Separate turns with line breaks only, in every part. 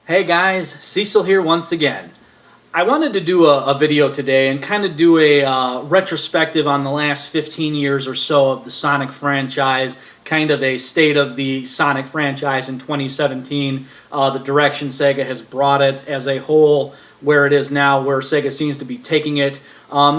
Hey guys, Cecil here once again. I wanted to do a video today and kind of do a retrospective on the last 15 years or so of the Sonic franchise, kind of a state of the Sonic franchise in 2017, the direction Sega has brought it as a whole, where it is now, where Sega seems to be taking it.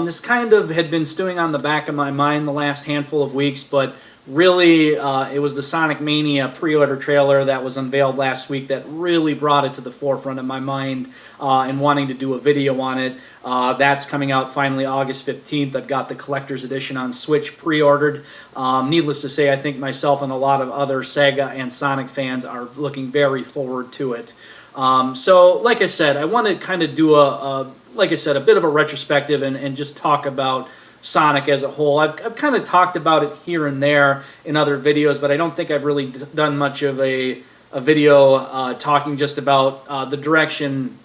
This kind of had been stewing on the back of my mind the last handful of weeks, but really, it was the Sonic Mania pre-order trailer that was unveiled last week that really brought it to the forefront of my mind and wanting to do a video on it. That's coming out finally August 15th. I've got the collector's edition on Switch pre-ordered. Needless to say, I think myself and a lot of other Sega and Sonic fans are looking very forward to it. So, like I said, I want to kind of do a bit of a retrospective and just talk about Sonic as a whole. I've kind of talked about it here and there in other videos, but I don't think I've really done much of a video talking just about the direction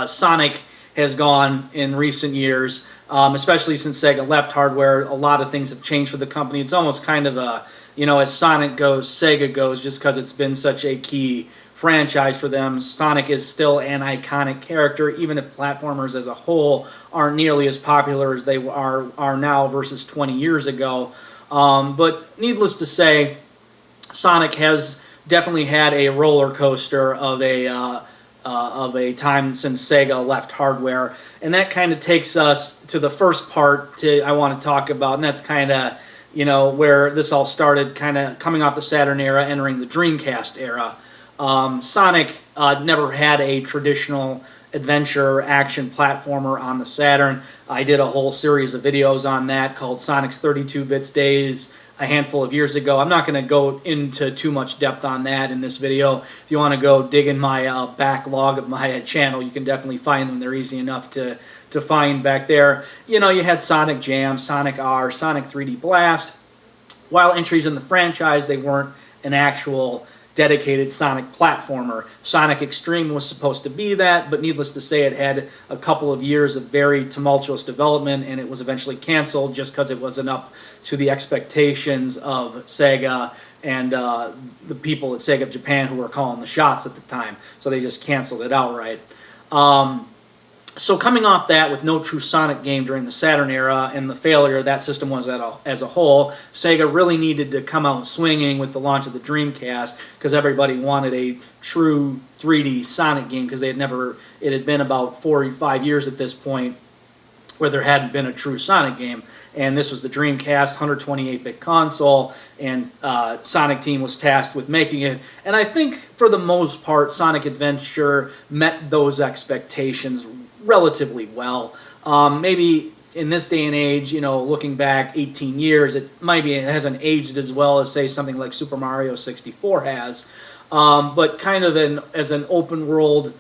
Sonic has gone in recent years, especially since Sega left hardware. A lot of things have changed for the company. It's almost kind of a, as Sonic goes, Sega goes, just because it's been such a key franchise for them. Sonic is still an iconic character, even if platformers as a whole aren't nearly as popular as they are now versus 20 years ago. But needless to say, Sonic has definitely had a roller coaster of a time since Sega left hardware, and that kind of takes us to the first part I want to talk about, and that's kind of where this all started, kind of coming off the Saturn era, entering the Dreamcast era. Sonic never had a traditional adventure action platformer on the Saturn. I did a whole series of videos on that called Sonic's 32-Bits Days a handful of years ago. I'm not going to go into too much depth on that in this video. If you want to go dig in my backlog of my channel, you can definitely find them. They're easy enough to find back there. You had Sonic Jam, Sonic R, Sonic 3D Blast. While entries in the franchise, they weren't an actual dedicated Sonic platformer. Sonic Extreme was supposed to be that, but needless to say, it had a couple of years of very tumultuous development, and it was eventually canceled just because it wasn't up to the expectations of Sega and the people at Sega of Japan who were calling the shots at the time. So they just canceled it outright. So coming off that with no true Sonic game during the Saturn era and the failure that system was as a whole, Sega really needed to come out swinging with the launch of the Dreamcast because everybody wanted a true 3D Sonic game because it had been about 4 or 5 years at this point where there hadn't been a true Sonic game. And this was the Dreamcast 128-bit console, and Sonic Team was tasked with making it. And I think for the most part, Sonic Adventure met those expectations relatively well. Maybe in this day and age, looking back 18 years, it hasn't aged as well as, say, something like Super Mario 64 has. But kind of as an open world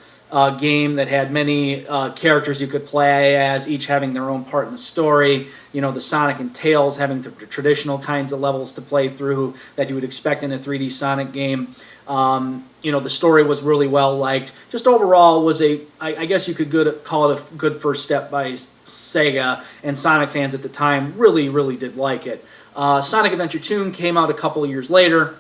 game that had many characters you could play as, each having their own part in the story. The Sonic and Tails having the traditional kinds of levels to play through that you would expect in a 3D Sonic game. The story was really well liked. Just overall was I guess you could call it a good first step by Sega, and Sonic fans at the time really, really did like it. Sonic Adventure 2 came out a couple of years later.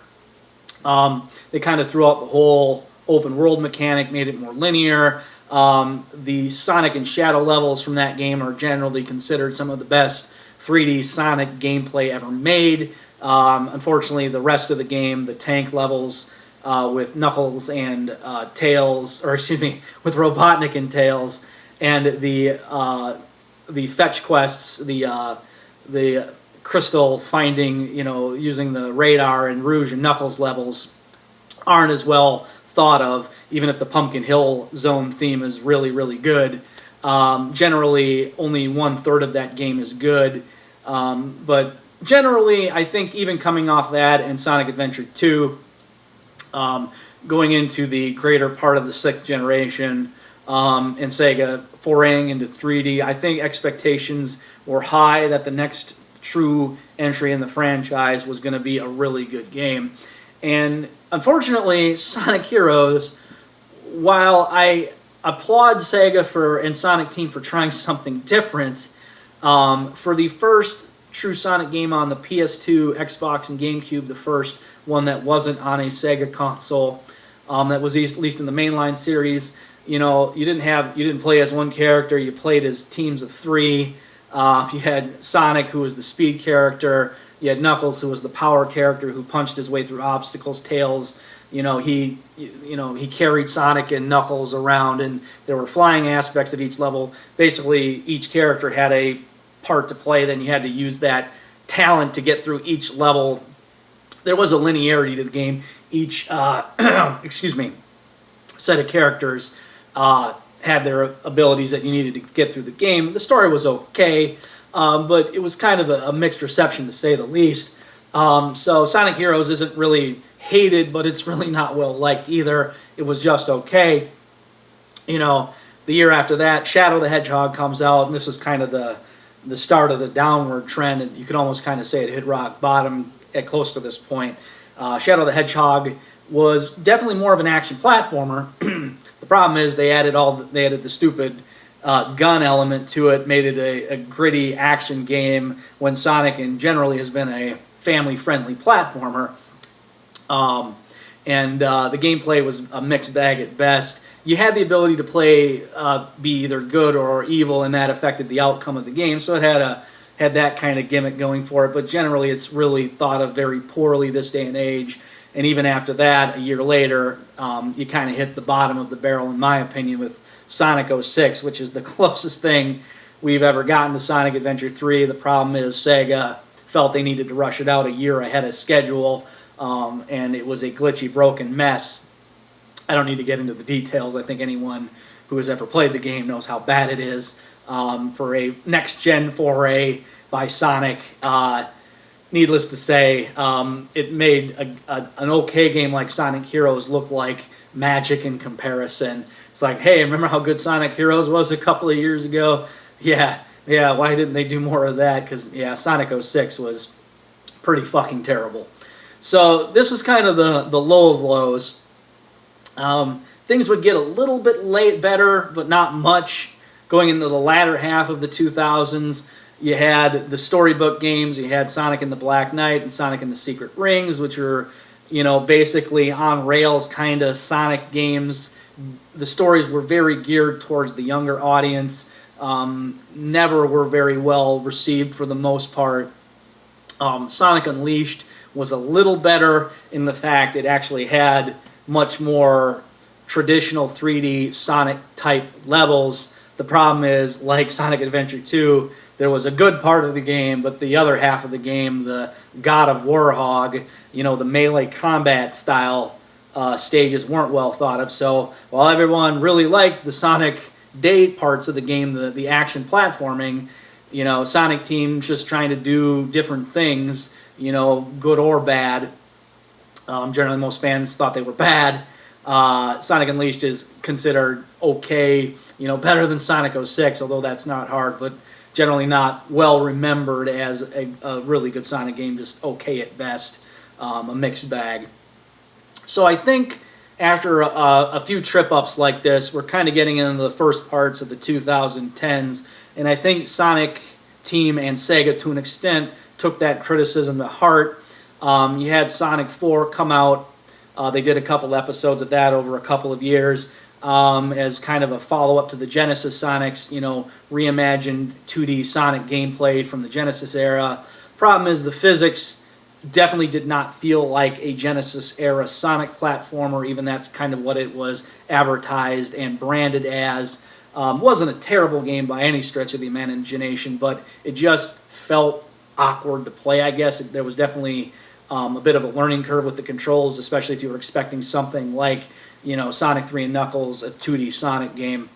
They kind of threw out the whole open world mechanic, made it more linear. The Sonic and Shadow levels from that game are generally considered some of the best 3D Sonic gameplay ever made. Unfortunately, the rest of the game, the tank levels with Knuckles and Tails, or excuse me, with Robotnik and Tails, and the fetch quests, the crystal finding, using the radar and Rouge and Knuckles levels aren't as well thought of, even if the Pumpkin Hill Zone theme is really, really good. Generally, only 1/3 of that game is good, but generally, I think even coming off that and Sonic Adventure 2, going into the greater part of the 6th generation, and Sega foraying into 3D, I think expectations were high that the next true entry in the franchise was going to be a really good game. And unfortunately, Sonic Heroes, while I applaud Sega and Sonic Team for trying something different, for the first true Sonic game on the PS2, Xbox, and GameCube, the first one that wasn't on a Sega console, That was at least in the mainline series. You know, you didn't play as one character. You played as teams of three. You had Sonic, who was the speed character. You had Knuckles, who was the power character, who punched his way through obstacles. Tails, he carried Sonic and Knuckles around, and there were flying aspects of each level. Basically, each character had a part to play. Then you had to use that talent to get through each level. There was a linearity to the game. Each set of characters had their abilities that you needed to get through the game. The story was okay, but it was kind of a mixed reception, to say the least. So Sonic Heroes isn't really hated, but it's really not well liked either. It was just okay. The year after that, Shadow the Hedgehog comes out, and this is kind of the start of the downward trend, and you could almost kind of say it hit rock bottom at close to this point. Shadow the Hedgehog was definitely more of an action platformer. The problem is they added the stupid gun element to it, made it a gritty action game when Sonic generally has been a family-friendly platformer. The gameplay was a mixed bag at best. You had the ability to play, be either good or evil, and that affected the outcome of the game. So it had that kind of gimmick going for it. But generally, it's really thought of very poorly this day and age. And even after that, a year later, you kind of hit the bottom of the barrel, in my opinion, with Sonic 06, which is the closest thing we've ever gotten to Sonic Adventure 3. The problem is Sega felt they needed to rush it out a year ahead of schedule, and it was a glitchy, broken mess. I don't need to get into the details. I think anyone who has ever played the game knows how bad it is. For a next-gen foray by Sonic, needless to say, it made an okay game like Sonic Heroes look like magic in comparison. It's like, hey, remember how good Sonic Heroes was a couple of years ago? Yeah, why didn't they do more of that? Because, Sonic 06 was pretty fucking terrible. So this was kind of the low of lows. Things would get a little bit better, but not much. Going into the latter half of the 2000s, you had the storybook games. You had Sonic and the Black Knight and Sonic and the Secret Rings, which were, basically on rails kind of Sonic games. The stories were very geared towards the younger audience. Never were very well received for the most part. Sonic Unleashed was a little better in the fact it actually had much more traditional 3D Sonic-type levels. The problem is, like Sonic Adventure 2, there was a good part of the game, but the other half of the game, the God of Warhog, the melee combat style stages weren't well thought of. So while everyone really liked the Sonic Day parts of the game, the action platforming, Sonic Team just trying to do different things, good or bad. Generally, most fans thought they were bad. Sonic Unleashed is considered okay, better than Sonic 06, although that's not hard, but generally not well remembered as a really good Sonic game, just okay at best, a mixed bag. So I think after a few trip-ups like this, we're kind of getting into the first parts of the 2010s, and I think Sonic Team and Sega, to an extent, took that criticism to heart. You had Sonic 4 come out. They did a couple episodes of that over a couple of years as kind of a follow-up to the Genesis Sonics, reimagined 2D Sonic gameplay from the Genesis era. Problem is the physics definitely did not feel like a Genesis-era Sonic platformer, even that's kind of what it was advertised and branded as. Wasn't a terrible game by any stretch of the imagination, but it just felt awkward to play, I guess. There was definitely a bit of a learning curve with the controls, especially if you were expecting something like, Sonic 3 and Knuckles, a 2D Sonic game.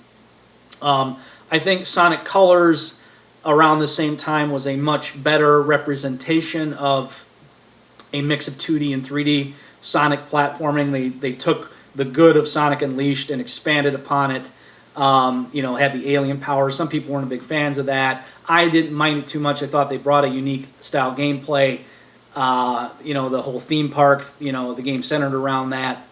I think Sonic Colors around the same time was a much better representation of a mix of 2D and 3D Sonic platforming. They took the good of Sonic Unleashed and expanded upon it. Had the alien power. Some people weren't big fans of that. I didn't mind it too much. I thought they brought a unique style gameplay. The whole theme park, the game centered around that.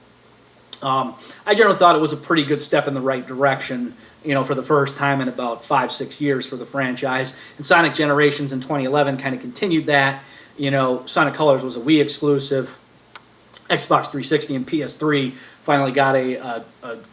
I generally thought it was a pretty good step in the right direction, for the first time in about 5-6 years for the franchise. And Sonic Generations in 2011 kind of continued that. Sonic Colors was a Wii exclusive. Xbox 360 and PS3 finally got a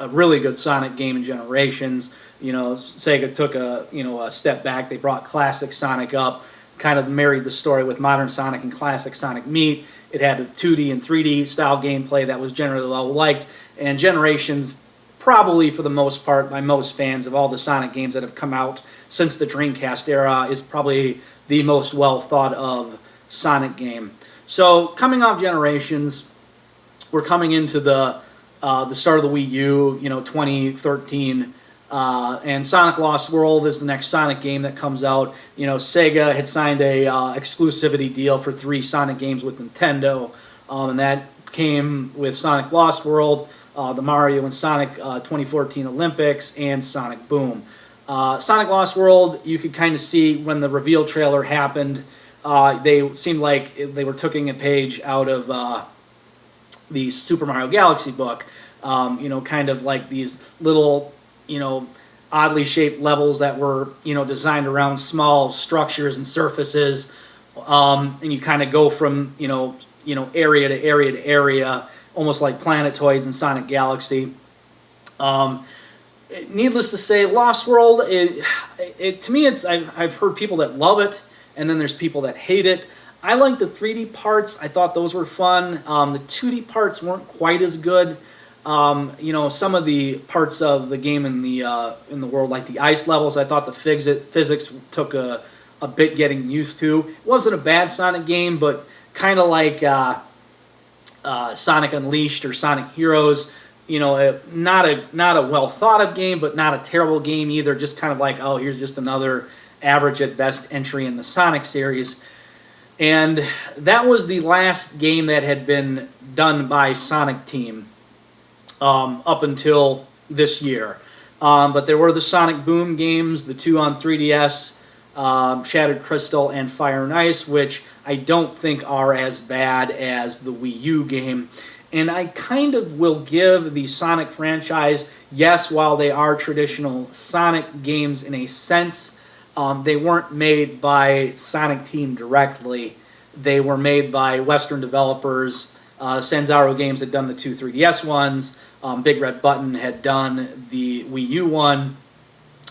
really good Sonic game in Generations. Sega took a step back. They brought classic Sonic up, kind of married the story with modern Sonic and classic Sonic meet. It had a 2D and 3D style gameplay that was generally well liked, and Generations, probably for the most part by most fans of all the Sonic games that have come out since the Dreamcast era, is probably the most well thought of Sonic game. So coming off Generations, we're coming into the start of the Wii U, 2013, and Sonic Lost World is the next Sonic game that comes out. Sega had signed a exclusivity deal for 3 Sonic games with Nintendo, and that came with Sonic Lost World, the Mario and Sonic 2014 Olympics, and Sonic Boom. Sonic Lost World, you could kind of see when the reveal trailer happened, they seemed like they were taking a page out of the Super Mario Galaxy book, kind of like these little, oddly shaped levels that were, designed around small structures and surfaces, and you kind of go from, area to area to area, almost like Planetoids in Sonic Galaxy. Needless to say, Lost World, to me, I've heard people that love it, and then there's people that hate it. I like the 3D parts. I thought those were fun. The 2D parts weren't quite as good. Some of the parts of the game in the world, like the ice levels, I thought the physics took a bit getting used to. It wasn't a bad Sonic game, but kind of like Sonic Unleashed or Sonic Heroes. Not a well thought of game, but not a terrible game either. Just kind of like, oh, here's just another average at best entry in the Sonic series. And that was the last game that had been done by Sonic Team up until this year. But there were the Sonic Boom games, the 2 on 3DS, Shattered Crystal and Fire and Ice, which I don't think are as bad as the Wii U game. And I kind of will give the Sonic franchise, yes, while they are traditional Sonic games in a sense, they weren't made by Sonic Team directly. They were made by Western developers. Sanzaru Games had done the 2 3DS ones. Big Red Button had done the Wii U one.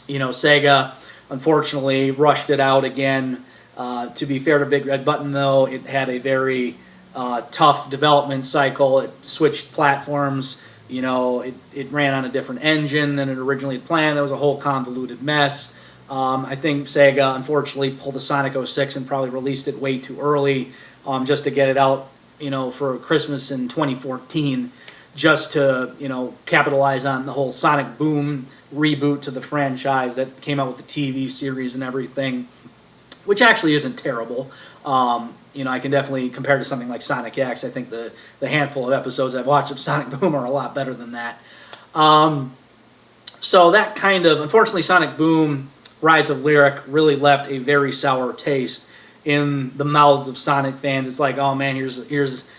Sega, unfortunately, rushed it out again. To be fair to Big Red Button, though, it had a very tough development cycle. It switched platforms. It ran on a different engine than it originally planned. There was a whole convoluted mess. I think Sega, unfortunately, pulled a Sonic 06 and probably released it way too early just to get it out, for Christmas in 2014, just to, capitalize on the whole Sonic Boom reboot to the franchise that came out with the TV series and everything, which actually isn't terrible. I can definitely compare to something like Sonic X. I think the handful of episodes I've watched of Sonic Boom are a lot better than that. So that kind of, unfortunately, Sonic Boom Rise of Lyric really left a very sour taste in the mouths of Sonic fans. It's like, oh man, here's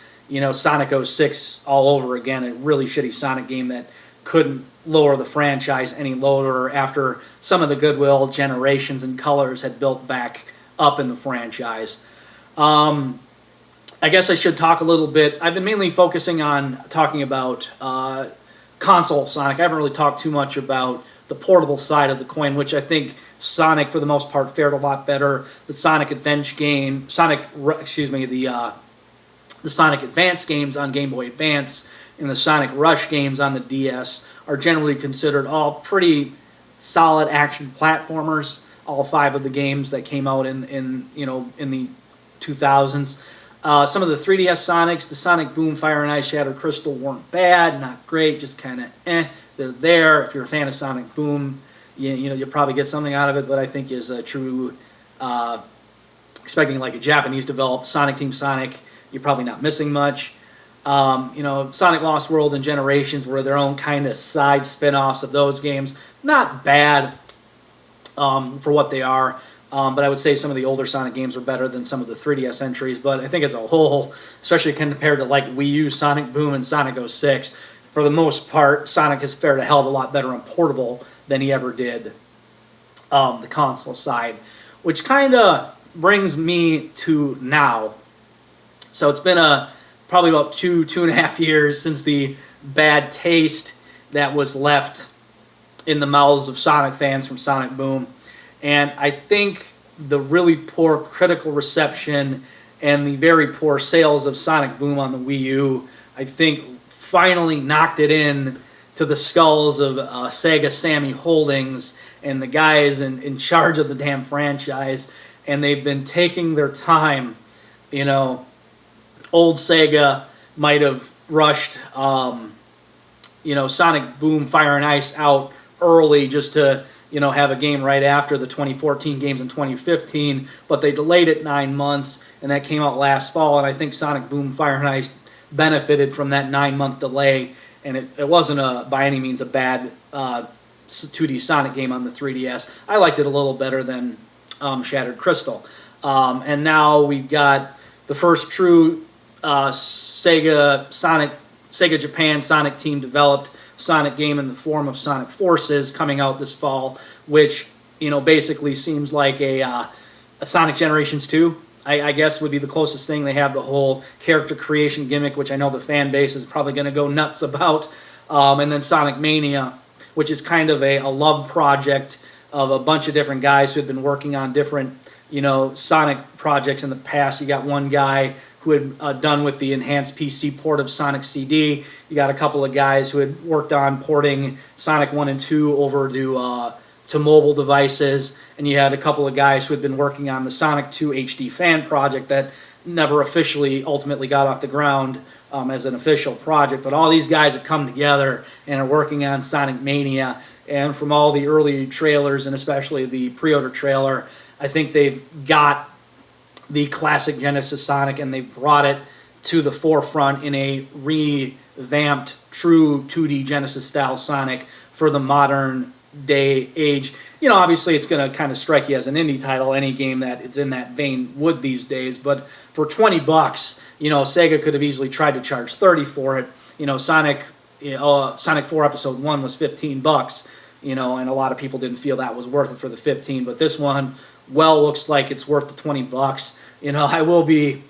Sonic 06 all over again, a really shitty Sonic game that couldn't lower the franchise any lower after some of the goodwill Generations and Colors had built back up in the franchise. I guess I should talk a little bit. I've been mainly focusing on talking about console Sonic. I haven't really talked too much about the portable side of the coin, which I think Sonic, for the most part, fared a lot better. The Sonic Adventure game, the Sonic Advance games on Game Boy Advance and the Sonic Rush games on the DS are generally considered all pretty solid action platformers. All 5 of the games that came out in the 2000s. Some of the 3DS Sonics, the Sonic Boom, Fire and Ice, Shattered Crystal weren't bad, not great, just kind of They're there. If you're a fan of Sonic Boom, you'll probably get something out of it, but I think is a true, expecting like a Japanese developed Sonic Team Sonic, you're probably not missing much. Sonic Lost World and Generations were their own kind of side spin-offs of those games. Not bad for what they are. But I would say some of the older Sonic games are better than some of the 3DS entries. But I think as a whole, especially compared to like Wii U, Sonic Boom, and Sonic 06, for the most part, Sonic has fared a hell of a lot better on portable than he ever did the console side. Which kind of brings me to now. So it's been a probably about 2.5 years since the bad taste that was left in the mouths of Sonic fans from Sonic Boom. And I think the really poor critical reception and the very poor sales of Sonic Boom on the Wii U, I think finally knocked it in to the skulls of Sega-Sammy Holdings and the guys in charge of the damn franchise. And they've been taking their time. You know, old Sega might have rushed, Sonic Boom Fire and Ice out early just to, have a game right after the 2014 games in 2015, but they delayed it 9 months, and that came out last fall, and I think Sonic Boom Fire and Ice benefited from that 9-month delay, and it wasn't by any means a bad 2D Sonic game on the 3DS. I liked it a little better than Shattered Crystal. And now we've got the first true Sega Japan Sonic team developed Sonic game in the form of Sonic Forces coming out this fall, which basically seems like a Sonic Generations 2. I guess would be the closest thing. They have the whole character creation gimmick, which I know the fan base is probably going to go nuts about, and then Sonic Mania, which is kind of a love project of a bunch of different guys who had been working on different Sonic projects in the past. You got one guy who had done with the enhanced PC port of Sonic CD. You got a couple of guys who had worked on porting Sonic 1 and 2 over to mobile devices, and you had a couple of guys who had been working on the Sonic 2 HD fan project that never officially ultimately got off the ground as an official project. But all these guys have come together and are working on Sonic Mania, and from all the early trailers, and especially the pre-order trailer, I think they've got the classic Genesis Sonic, and they've brought it to the forefront in a revamped, true 2D Genesis-style Sonic for the modern day age. Obviously it's going to kind of strike you as an indie title. Any game that it's in that vein would these days. But for $20, Sega could have easily tried to charge $30 for it. Sonic 4 Episode 1 was $15. And a lot of people didn't feel that was worth it for the 15. But this one, looks like it's worth the $20. I will be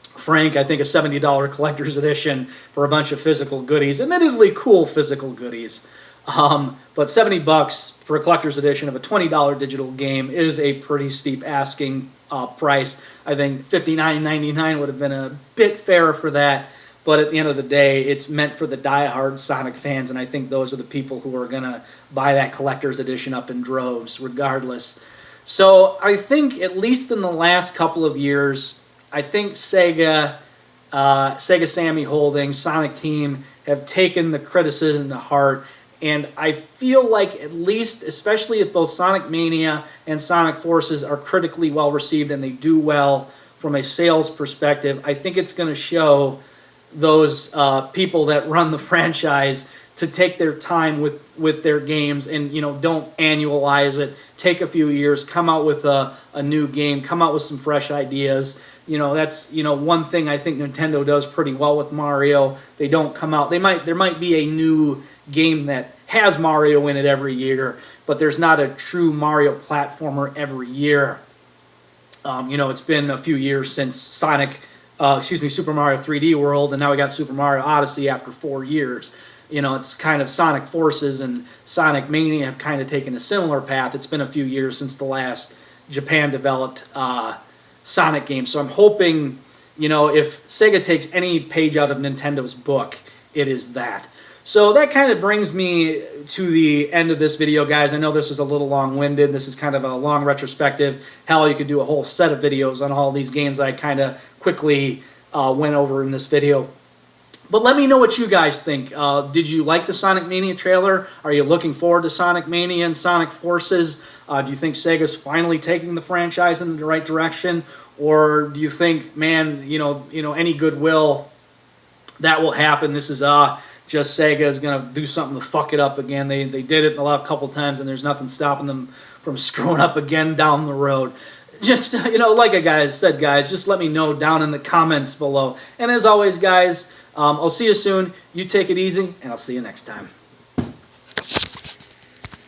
frank, I think a $70 collector's edition for a bunch of physical goodies, admittedly cool physical goodies, but $70 for a collector's edition of a $20 digital game is a pretty steep asking price. I think $59.99 would have been a bit fairer for that, but at the end of the day, it's meant for the diehard Sonic fans, and I think those are the people who are going to buy that collector's edition up in droves, regardless. So I think, at least in the last couple of years, I think Sega-Sammy Holdings, Sonic Team, have taken the criticism to heart, and I feel like at least, especially if both Sonic Mania and Sonic Forces are critically well received and they do well from a sales perspective, I think it's going to show those people that run the franchise to take their time with their games and, don't annualize it. Take a few years, come out with a new game, come out with some fresh ideas. That's, one thing I think Nintendo does pretty well with Mario. They don't come out. There might be a new game that has Mario in it every year, but there's not a true Mario platformer every year. It's been a few years since Super Mario 3D World, and now we got Super Mario Odyssey after 4 years. It's kind of Sonic Forces and Sonic Mania have kind of taken a similar path. It's been a few years since the last Japan-developed Sonic game. So I'm hoping, if Sega takes any page out of Nintendo's book, it is that. So that kind of brings me to the end of this video, guys. I know this is a little long-winded. This is kind of a long retrospective. Hell, you could do a whole set of videos on all these games I kind of quickly went over in this video. But let me know what you guys think. Did you like the Sonic Mania trailer? Are you looking forward to Sonic Mania and Sonic Forces? Do you think Sega's finally taking the franchise in the right direction? Or do you think, man, any goodwill that will happen? This is just Sega is going to do something to fuck it up again. They did it a couple times, and there's nothing stopping them from screwing up again down the road. Just, like I said, guys, just let me know down in the comments below. And as always, guys, I'll see you soon. You take it easy, and I'll see you next time.